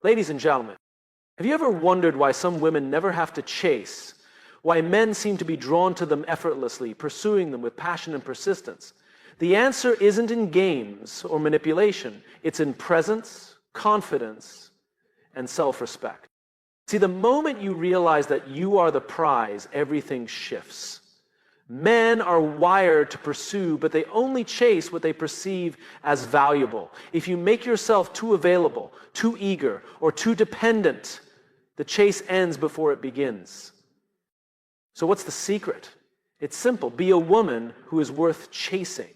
Ladies and gentlemen, have you ever wondered why some women never have to chase? Why men seem to be drawn to them effortlessly, pursuing them with passion and persistence? The answer isn't in games or manipulation. It's in presence, confidence, and self-respect. See, the moment you realize that you are the prize, everything shifts. Men are wired to pursue, but they only chase what they perceive as valuable. If you make yourself too available, too eager, or too dependent, the chase ends before it begins. So what's the secret? It's simple. Be a woman who is worth chasing.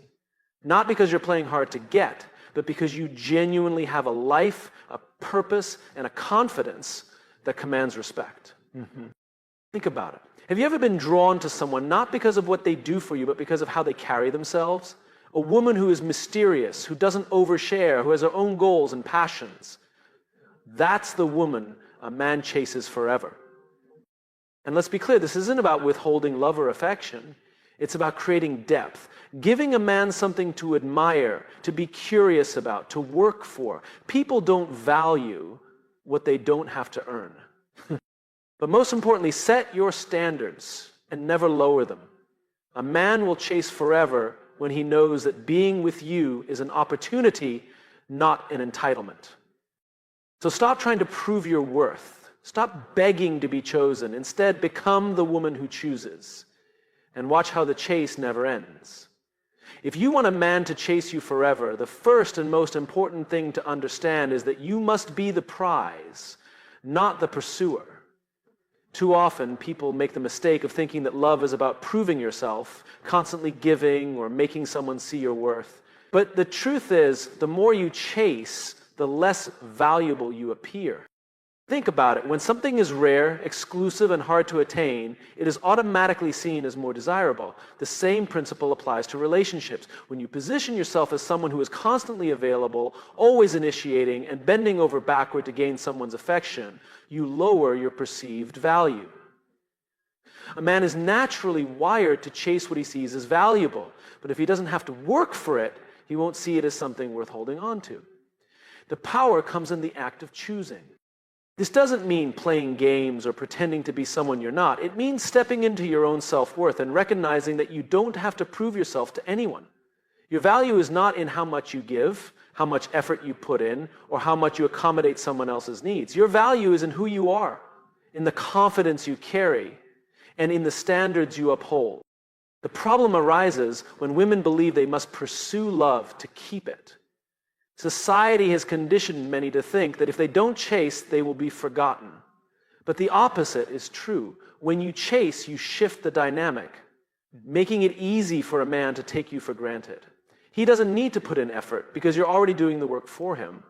Not because you're playing hard to get, but because you genuinely have a life, a purpose, and a confidence that commands respect. Think about it. Have you ever been drawn to someone not because of what they do for you, but because of how they carry themselves? A woman who is mysterious, who doesn't overshare, who has her own goals and passions. That's the woman a man chases forever. And let's be clear, this isn't about withholding love or affection. It's about creating depth, giving a man something to admire, to be curious about, to work for. People don't value what they don't have to earn. But most importantly, set your standards and never lower them. A man will chase forever when he knows that being with you is an opportunity, not an entitlement. So stop trying to prove your worth. Stop begging to be chosen. Instead, become the woman who chooses. And watch how the chase never ends. If you want a man to chase you forever, the first and most important thing to understand is that you must be the prize, not the pursuer. Too often, people make the mistake of thinking that love is about proving yourself, constantly giving or making someone see your worth. But the truth is, the more you chase, the less valuable you appear. Think about it. When something is rare, exclusive, and hard to attain, it is automatically seen as more desirable. The same principle applies to relationships. When you position yourself as someone who is constantly available, always initiating, and bending over backward to gain someone's affection, you lower your perceived value. A man is naturally wired to chase what he sees as valuable, but if he doesn't have to work for it, he won't see it as something worth holding on to. The power comes in the act of choosing. This doesn't mean playing games or pretending to be someone you're not. It means stepping into your own self-worth and recognizing that you don't have to prove yourself to anyone. Your value is not in how much you give, how much effort you put in, or how much you accommodate someone else's needs. Your value is in who you are, in the confidence you carry, and in the standards you uphold. The problem arises when women believe they must pursue love to keep it. Society has conditioned many to think that if they don't chase, they will be forgotten. But the opposite is true. When you chase, you shift the dynamic, making it easy for a man to take you for granted. He doesn't need to put in effort because you're already doing the work for him.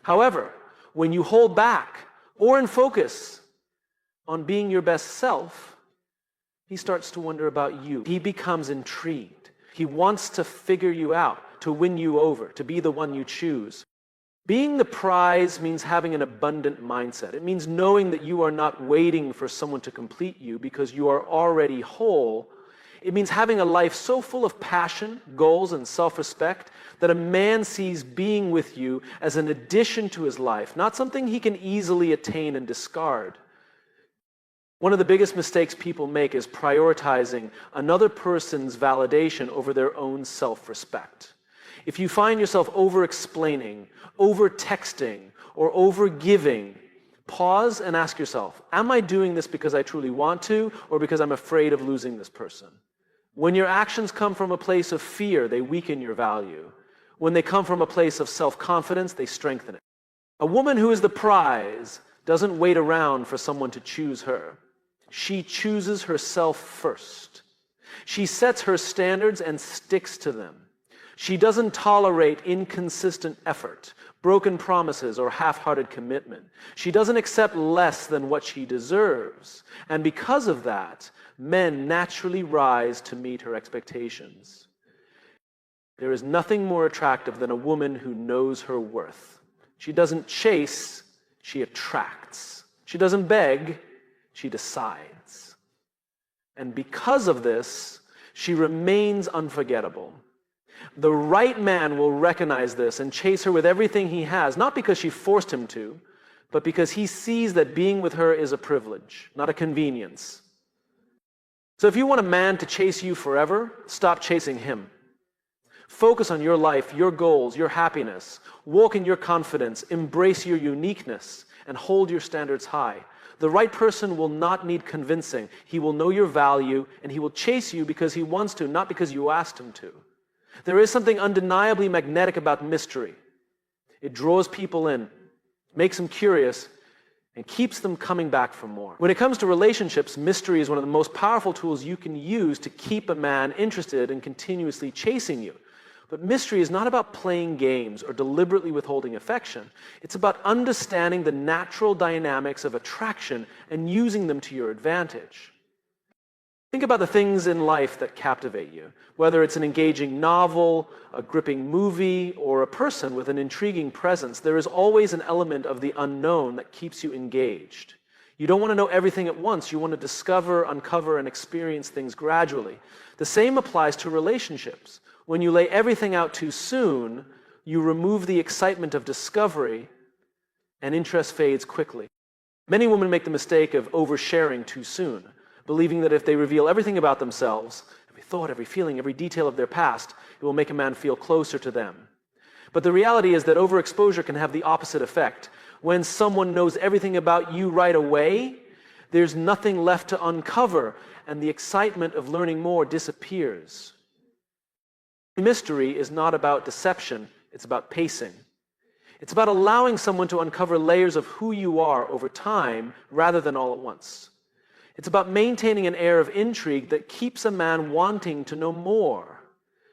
However, when you hold back or focus on being your best self, he starts to wonder about you. He becomes intrigued. He wants to figure you out, to win you over, to be the one you choose. Being the prize means having an abundant mindset. It means knowing that you are not waiting for someone to complete you because you are already whole. It means having a life so full of passion, goals, and self-respect that a man sees being with you as an addition to his life, not something he can easily attain and discard. One of the biggest mistakes people make is prioritizing another person's validation over their own self-respect. If you find yourself over-explaining, over-texting, or over-giving, pause and ask yourself, am I doing this because I truly want to, or because I'm afraid of losing this person? When your actions come from a place of fear, they weaken your value. When they come from a place of self-confidence, they strengthen it. A woman who is the prize doesn't wait around for someone to choose her. She chooses herself first. She sets her standards and sticks to them. She doesn't tolerate inconsistent effort, broken promises, or half-hearted commitment. She doesn't accept less than what she deserves. And because of that, men naturally rise to meet her expectations. There is nothing more attractive than a woman who knows her worth. She doesn't chase, she attracts. She doesn't beg, she decides. And because of this, she remains unforgettable. The right man will recognize this and chase her with everything he has, not because she forced him to, but because he sees that being with her is a privilege, not a convenience. So if you want a man to chase you forever, stop chasing him. Focus on your life, your goals, your happiness. Walk in your confidence, embrace your uniqueness, and hold your standards high. The right person will not need convincing. He will know your value, and he will chase you because he wants to, not because you asked him to. There is something undeniably magnetic about mystery. It draws people in, makes them curious, and keeps them coming back for more. When it comes to relationships, mystery is one of the most powerful tools you can use to keep a man interested and continuously chasing you. But mystery is not about playing games or deliberately withholding affection. It's about understanding the natural dynamics of attraction and using them to your advantage. Think about the things in life that captivate you, whether it's an engaging novel, a gripping movie, or a person with an intriguing presence. There is always an element of the unknown that keeps you engaged. You don't want to know everything at once. You want to discover, uncover, and experience things gradually. The same applies to relationships. When you lay everything out too soon, you remove the excitement of discovery, and interest fades quickly. Many women make the mistake of oversharing too soon, believing that if they reveal everything about themselves, every thought, every feeling, every detail of their past, it will make a man feel closer to them. But the reality is that overexposure can have the opposite effect. When someone knows everything about you right away, there's nothing left to uncover, and the excitement of learning more disappears. Mystery is not about deception, it's about pacing. It's about allowing someone to uncover layers of who you are over time rather than all at once. It's about maintaining an air of intrigue that keeps a man wanting to know more.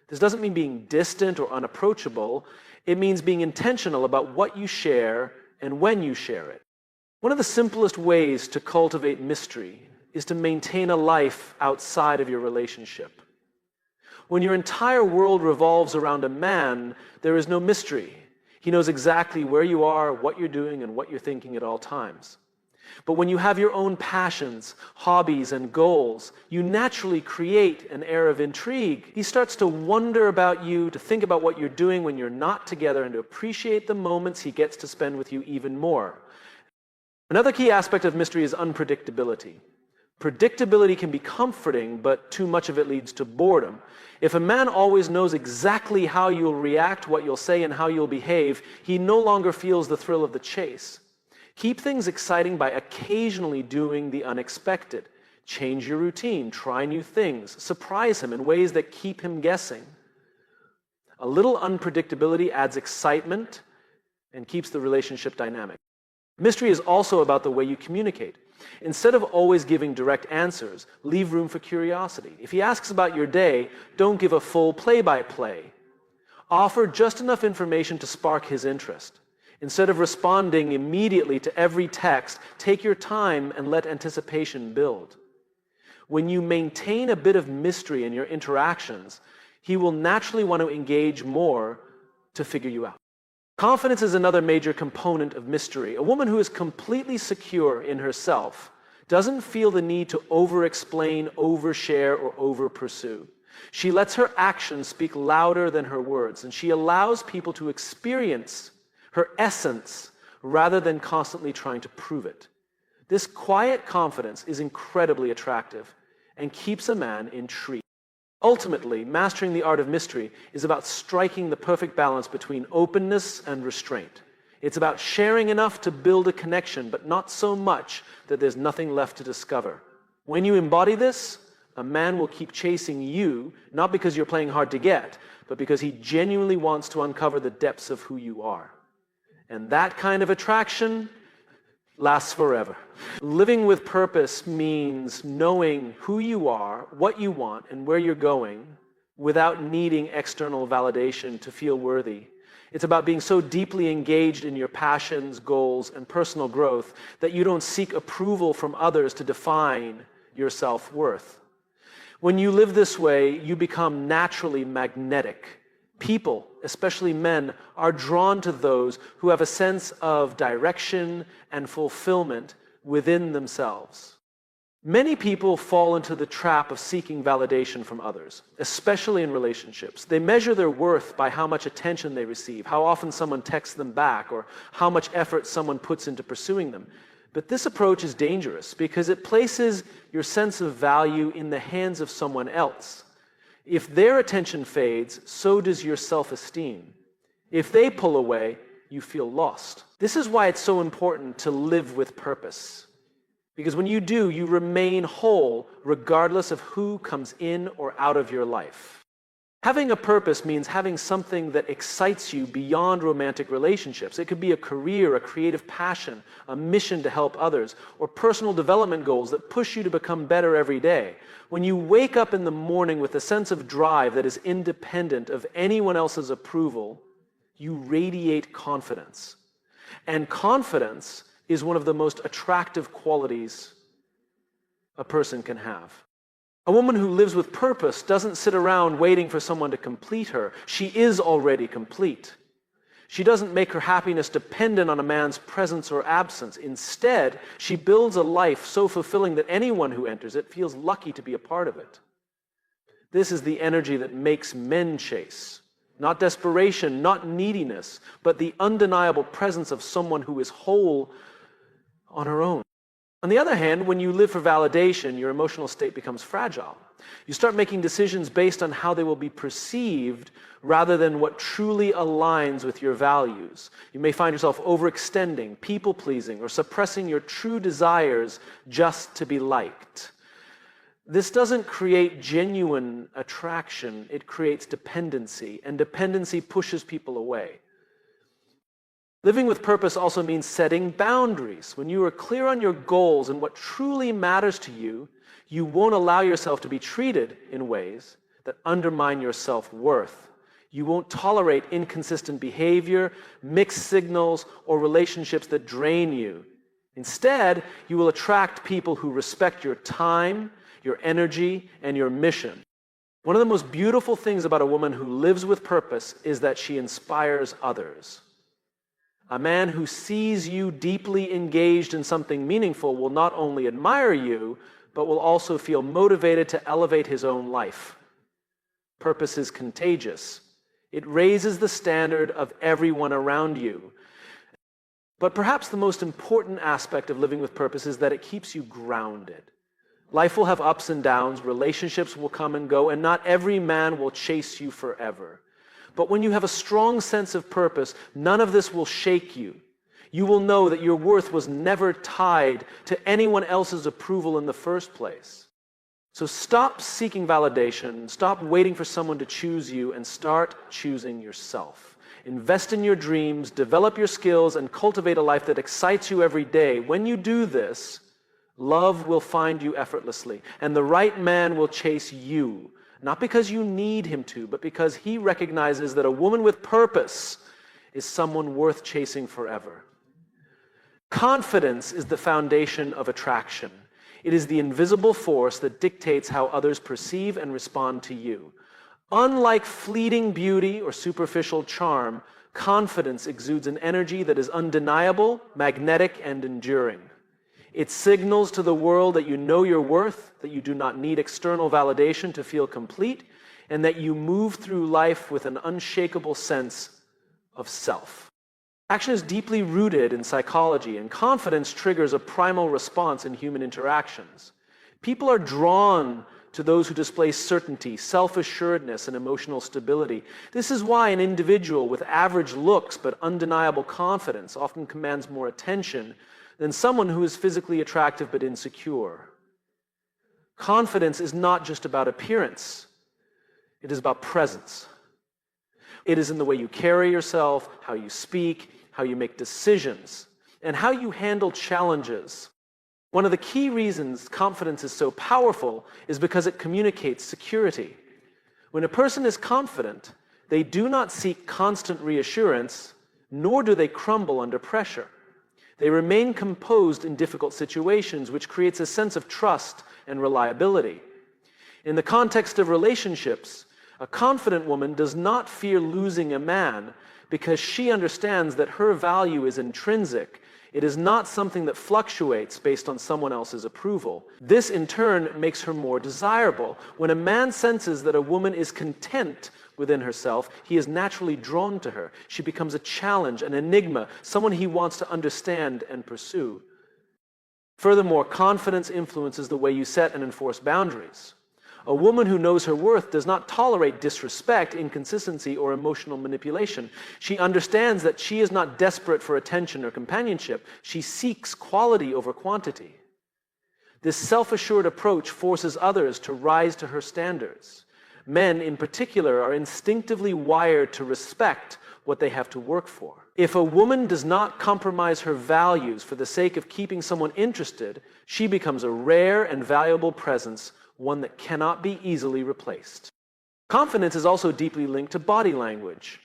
This doesn't mean being distant or unapproachable. It means being intentional about what you share and when you share it. One of the simplest ways to cultivate mystery is to maintain a life outside of your relationship. When your entire world revolves around a man, there is no mystery. He knows exactly where you are, what you're doing, and what you're thinking at all times. But when you have your own passions, hobbies, and goals, you naturally create an air of intrigue. He starts to wonder about you, to think about what you're doing when you're not together, and to appreciate the moments he gets to spend with you even more. Another key aspect of mystery is unpredictability. Predictability can be comforting, but too much of it leads to boredom. If a man always knows exactly how you'll react, what you'll say, and how you'll behave, he no longer feels the thrill of the chase. Keep things exciting by occasionally doing the unexpected. Change your routine, try new things, surprise him in ways that keep him guessing. A little unpredictability adds excitement and keeps the relationship dynamic. Mystery is also about the way you communicate. Instead of always giving direct answers, leave room for curiosity. If he asks about your day, don't give a full play-by-play. Offer just enough information to spark his interest. Instead of responding immediately to every text, take your time and let anticipation build. When you maintain a bit of mystery in your interactions, he will naturally want to engage more to figure you out. Confidence is another major component of mystery. A woman who is completely secure in herself doesn't feel the need to over-explain, overshare, or over-pursue. She lets her actions speak louder than her words, and she allows people to experience her essence rather than constantly trying to prove it. This quiet confidence is incredibly attractive and keeps a man intrigued. Ultimately, mastering the art of mystery is about striking the perfect balance between openness and restraint. It's about sharing enough to build a connection, but not so much that there's nothing left to discover. When you embody this, a man will keep chasing you, not because you're playing hard to get, but because he genuinely wants to uncover the depths of who you are. And that kind of attraction lasts forever. Living with purpose means knowing who you are, what you want, and where you're going without needing external validation to feel worthy. It's about being so deeply engaged in your passions, goals, and personal growth that you don't seek approval from others to define your self-worth. When you live this way, you become naturally magnetic. People, especially men, are drawn to those who have a sense of direction and fulfillment within themselves. Many people fall into the trap of seeking validation from others, especially in relationships. They measure their worth by how much attention they receive, how often someone texts them back, or how much effort someone puts into pursuing them. But this approach is dangerous because it places your sense of value in the hands of someone else. If their attention fades, so does your self-esteem. If they pull away, you feel lost. This is why it's so important to live with purpose. Because when you do, you remain whole regardless of who comes in or out of your life. Having a purpose means having something that excites you beyond romantic relationships. It could be a career, a creative passion, a mission to help others, or personal development goals that push you to become better every day. When you wake up in the morning with a sense of drive that is independent of anyone else's approval, you radiate confidence. And confidence is one of the most attractive qualities a person can have. A woman who lives with purpose doesn't sit around waiting for someone to complete her. She is already complete. She doesn't make her happiness dependent on a man's presence or absence. Instead, she builds a life so fulfilling that anyone who enters it feels lucky to be a part of it. This is the energy that makes men chase. Not desperation, not neediness, but the undeniable presence of someone who is whole on her own. On the other hand, when you live for validation, your emotional state becomes fragile. You start making decisions based on how they will be perceived rather than what truly aligns with your values. You may find yourself overextending, people-pleasing, or suppressing your true desires just to be liked. This doesn't create genuine attraction, it creates dependency, and dependency pushes people away. Living with purpose also means setting boundaries. When you are clear on your goals and what truly matters to you, you won't allow yourself to be treated in ways that undermine your self-worth. You won't tolerate inconsistent behavior, mixed signals, or relationships that drain you. Instead, you will attract people who respect your time, your energy, and your mission. One of the most beautiful things about a woman who lives with purpose is that she inspires others. A man who sees you deeply engaged in something meaningful will not only admire you, but will also feel motivated to elevate his own life. Purpose is contagious. It raises the standard of everyone around you. But perhaps the most important aspect of living with purpose is that it keeps you grounded. Life will have ups and downs, relationships will come and go, and not every man will chase you forever. But when you have a strong sense of purpose, none of this will shake you. You will know that your worth was never tied to anyone else's approval in the first place. So stop seeking validation, stop waiting for someone to choose you, and start choosing yourself. Invest in your dreams, develop your skills, and cultivate a life that excites you every day. When you do this, love will find you effortlessly, and the right man will chase you. Not because you need him to, but because he recognizes that a woman with purpose is someone worth chasing forever. Confidence is the foundation of attraction. It is the invisible force that dictates how others perceive and respond to you. Unlike fleeting beauty or superficial charm, confidence exudes an energy that is undeniable, magnetic, and enduring. It signals to the world that you know your worth, that you do not need external validation to feel complete, and that you move through life with an unshakable sense of self. Action is deeply rooted in psychology, and confidence triggers a primal response in human interactions. People are drawn to those who display certainty, self-assuredness, and emotional stability. This is why an individual with average looks but undeniable confidence often commands more attention than someone who is physically attractive but insecure. Confidence is not just about appearance. It is about presence. It is in the way you carry yourself, how you speak, how you make decisions, and how you handle challenges. One of the key reasons confidence is so powerful is because it communicates security. When a person is confident, they do not seek constant reassurance, nor do they crumble under pressure. They remain composed in difficult situations, which creates a sense of trust and reliability. In the context of relationships, a confident woman does not fear losing a man because she understands that her value is intrinsic. It is not something that fluctuates based on someone else's approval. This, in turn, makes her more desirable. When a man senses that a woman is content within herself, he is naturally drawn to her. She becomes a challenge, an enigma, someone he wants to understand and pursue. Furthermore, confidence influences the way you set and enforce boundaries. A woman who knows her worth does not tolerate disrespect, inconsistency, or emotional manipulation. She understands that she is not desperate for attention or companionship. She seeks quality over quantity. This self-assured approach forces others to rise to her standards. Men, in particular, are instinctively wired to respect what they have to work for. If a woman does not compromise her values for the sake of keeping someone interested, she becomes a rare and valuable presence, one that cannot be easily replaced. Confidence is also deeply linked to body language.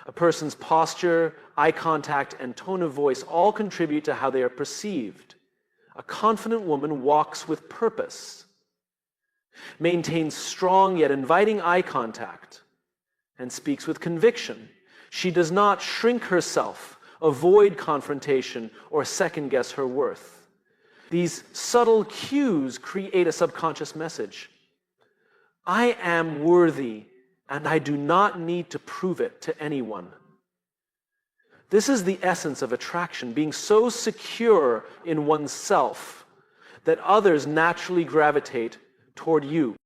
A person's posture, eye contact, and tone of voice all contribute to how they are perceived. A confident woman walks with purpose, maintains strong yet inviting eye contact, and speaks with conviction. She does not shrink herself, avoid confrontation, or second-guess her worth. These subtle cues create a subconscious message. I am worthy, and I do not need to prove it to anyone. This is the essence of attraction, being so secure in oneself that others naturally gravitate toward you.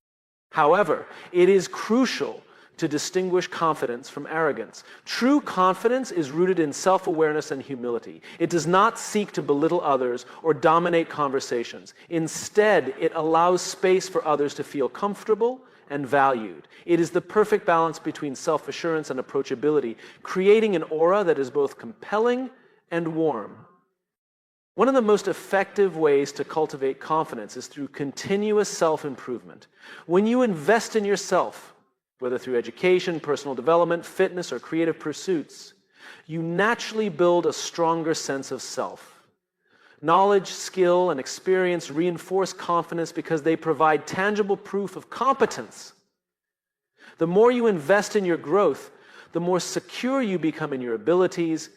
However, it is crucial to distinguish confidence from arrogance. True confidence is rooted in self-awareness and humility. It does not seek to belittle others or dominate conversations. Instead, it allows space for others to feel comfortable and valued. It is the perfect balance between self-assurance and approachability, creating an aura that is both compelling and warm. One of the most effective ways to cultivate confidence is through continuous self-improvement. When you invest in yourself, whether through education, personal development, fitness, or creative pursuits, you naturally build a stronger sense of self. Knowledge, skill, and experience reinforce confidence because they provide tangible proof of competence. The more you invest in your growth, the more secure you become in your abilities,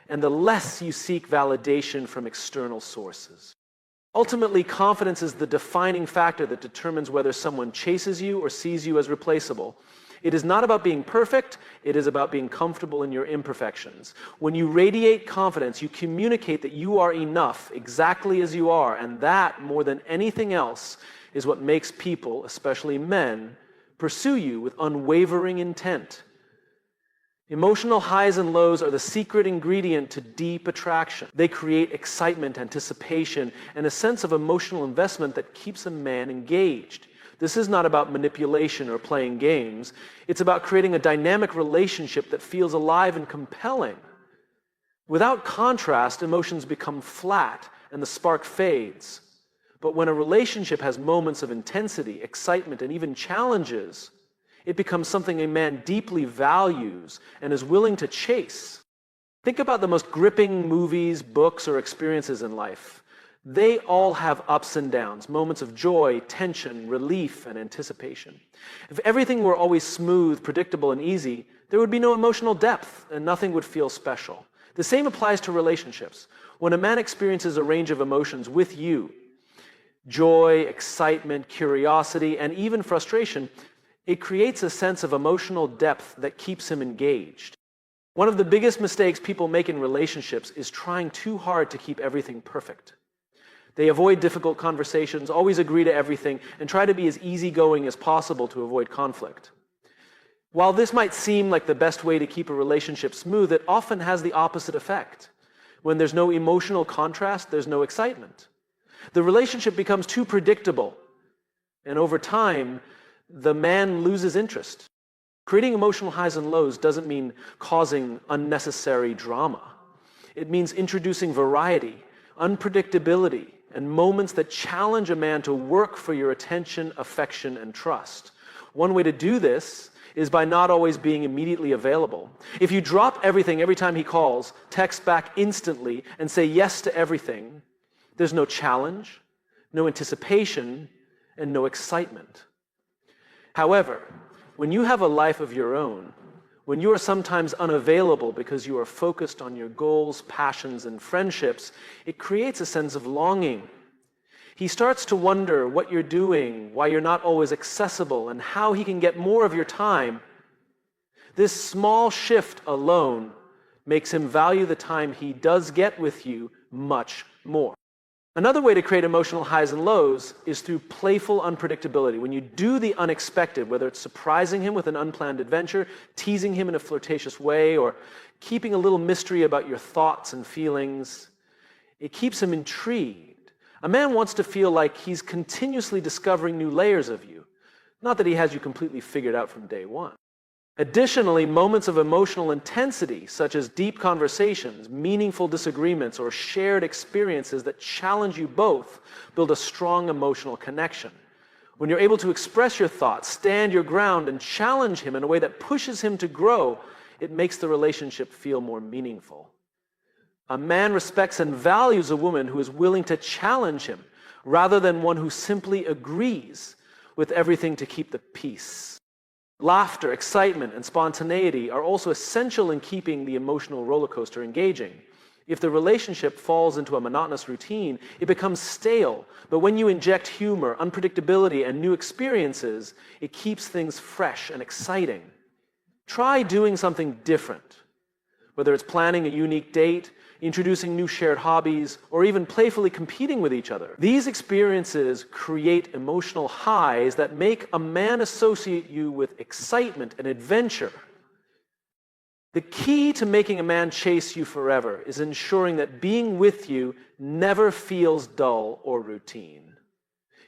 and the less you seek validation from external sources. Ultimately, confidence is the defining factor that determines whether someone chases you or sees you as replaceable. It is not about being perfect, it is about being comfortable in your imperfections. When you radiate confidence, you communicate that you are enough exactly as you are, and that, more than anything else, is what makes people, especially men, pursue you with unwavering intent. Emotional highs and lows are the secret ingredient to deep attraction. They create excitement, anticipation, and a sense of emotional investment that keeps a man engaged. This is not about manipulation or playing games. It's about creating a dynamic relationship that feels alive and compelling. Without contrast, emotions become flat and the spark fades. But when a relationship has moments of intensity, excitement, and even challenges, it becomes something a man deeply values and is willing to chase. Think about the most gripping movies, books, or experiences in life. They all have ups and downs, moments of joy, tension, relief, and anticipation. If everything were always smooth, predictable, and easy, there would be no emotional depth, and nothing would feel special. The same applies to relationships. When a man experiences a range of emotions with you, joy, excitement, curiosity, and even frustration, it creates a sense of emotional depth that keeps him engaged. One of the biggest mistakes people make in relationships is trying too hard to keep everything perfect. They avoid difficult conversations, always agree to everything, and try to be as easygoing as possible to avoid conflict. While this might seem like the best way to keep a relationship smooth, it often has the opposite effect. When there's no emotional contrast, there's no excitement. The relationship becomes too predictable, and over time, the man loses interest. Creating emotional highs and lows doesn't mean causing unnecessary drama. It means introducing variety, unpredictability, and moments that challenge a man to work for your attention, affection, and trust. One way to do this is by not always being immediately available. If you drop everything every time he calls, text back instantly, and say yes to everything, there's no challenge, no anticipation, and no excitement. However, when you have a life of your own, When you are sometimes unavailable because you are focused on your goals, passions, and friendships, it creates a sense of longing. He starts to wonder what you're doing, why you're not always accessible, and how he can get more of your time. This small shift alone makes him value the time he does get with you much more. Another way to create emotional highs and lows is through playful unpredictability. When you do the unexpected, whether it's surprising him with an unplanned adventure, teasing him in a flirtatious way, or keeping a little mystery about your thoughts and feelings, it keeps him intrigued. A man wants to feel like he's continuously discovering new layers of you, not that he has you completely figured out from day one. Additionally, moments of emotional intensity, such as deep conversations, meaningful disagreements, or shared experiences that challenge you both, build a strong emotional connection. When you're able to express your thoughts, stand your ground, and challenge him in a way that pushes him to grow, it makes the relationship feel more meaningful. A man respects and values a woman who is willing to challenge him, rather than one who simply agrees with everything to keep the peace. Laughter, excitement, and spontaneity are also essential in keeping the emotional roller coaster engaging. If the relationship falls into a monotonous routine, it becomes stale. But when you inject humor, unpredictability, and new experiences, it keeps things fresh and exciting. Try doing something different, whether it's planning a unique date, introducing new shared hobbies, or even playfully competing with each other. These experiences create emotional highs that make a man associate you with excitement and adventure. The key to making a man chase you forever is ensuring that being with you never feels dull or routine.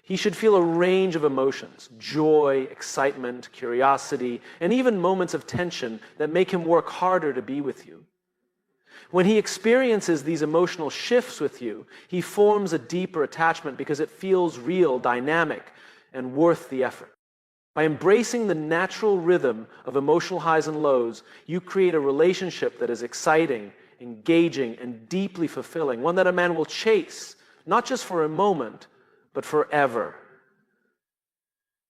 He should feel a range of emotions: joy, excitement, curiosity, and even moments of tension that make him work harder to be with you. When he experiences these emotional shifts with you, he forms a deeper attachment because it feels real, dynamic, and worth the effort. By embracing the natural rhythm of emotional highs and lows, you create a relationship that is exciting, engaging, and deeply fulfilling, one that a man will chase, not just for a moment, but forever.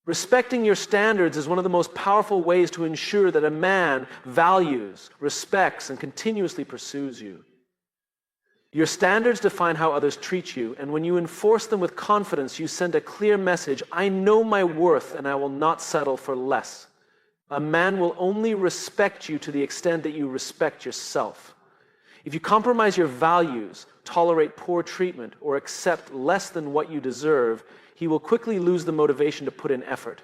Respecting your standards is one of the most powerful ways to ensure that a man values, respects, and continuously pursues you. Your standards define how others treat you, and when you enforce them with confidence, you send a clear message: I know my worth and I will not settle for less. A man will only respect you to the extent that you respect yourself. If you compromise your values, tolerate poor treatment, or accept less than what you deserve, he will quickly lose the motivation to put in effort.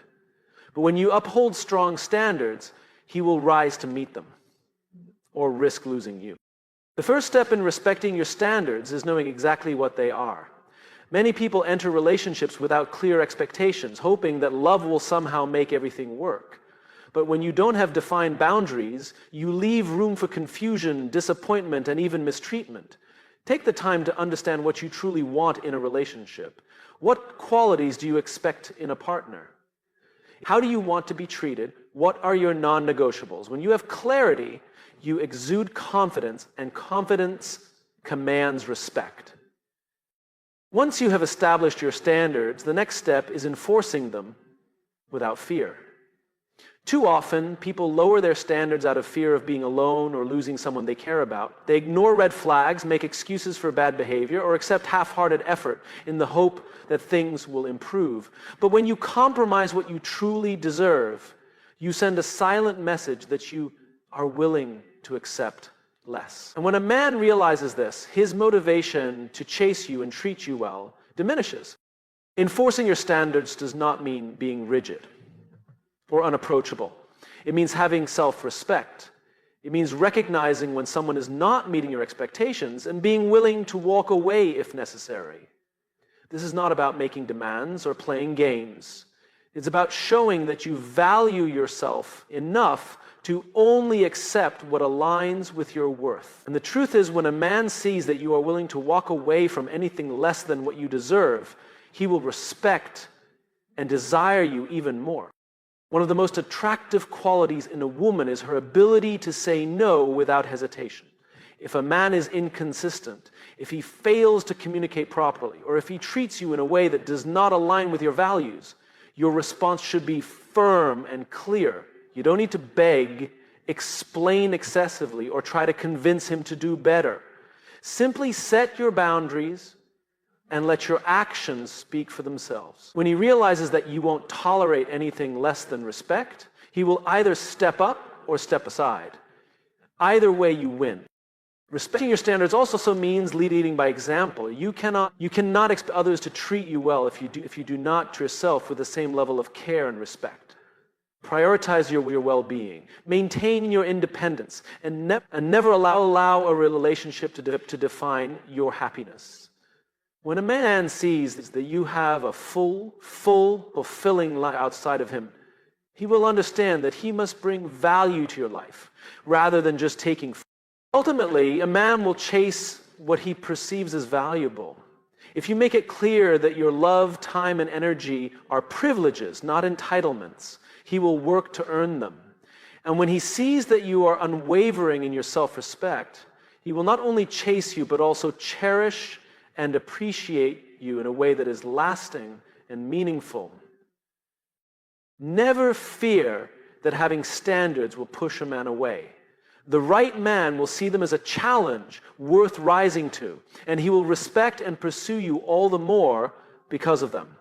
But when you uphold strong standards, he will rise to meet them, or risk losing you. The first step in respecting your standards is knowing exactly what they are. Many people enter relationships without clear expectations, hoping that love will somehow make everything work. But when you don't have defined boundaries, you leave room for confusion, disappointment, and even mistreatment. Take the time to understand what you truly want in a relationship. What qualities do you expect in a partner? How do you want to be treated? What are your non-negotiables? When you have clarity, you exude confidence, and confidence commands respect. Once you have established your standards, the next step is enforcing them without fear. Too often, people lower their standards out of fear of being alone or losing someone they care about. They ignore red flags, make excuses for bad behavior, or accept half-hearted effort in the hope that things will improve. But when you compromise what you truly deserve, you send a silent message that you are willing to accept less. And when a man realizes this, his motivation to chase you and treat you well diminishes. Enforcing your standards does not mean being rigid or unapproachable. It means having self-respect. It means recognizing when someone is not meeting your expectations and being willing to walk away if necessary. This is not about making demands or playing games. It's about showing that you value yourself enough to only accept what aligns with your worth. And the truth is, when a man sees that you are willing to walk away from anything less than what you deserve, he will respect and desire you even more. One of the most attractive qualities in a woman is her ability to say no without hesitation. If a man is inconsistent, if he fails to communicate properly, or if he treats you in a way that does not align with your values, your response should be firm and clear. You don't need to beg, explain excessively, or try to convince him to do better. Simply set your boundaries and let your actions speak for themselves. When he realizes that you won't tolerate anything less than respect, he will either step up or step aside. Either way, you win. Respecting your standards also means leading by example. You cannot expect others to treat you well if you do not yourself with the same level of care and respect. Prioritize your well-being. Maintain your independence, and never allow a relationship to define your happiness. When a man sees that you have a full, fulfilling life outside of him, he will understand that he must bring value to your life rather than just taking. Ultimately, a man will chase what he perceives as valuable. If you make it clear that your love, time, and energy are privileges, not entitlements, he will work to earn them. And when he sees that you are unwavering in your self-respect, he will not only chase you, but also cherish and appreciate you in a way that is lasting and meaningful. Never fear that having standards will push a man away. The right man will see them as a challenge worth rising to, and he will respect and pursue you all the more because of them.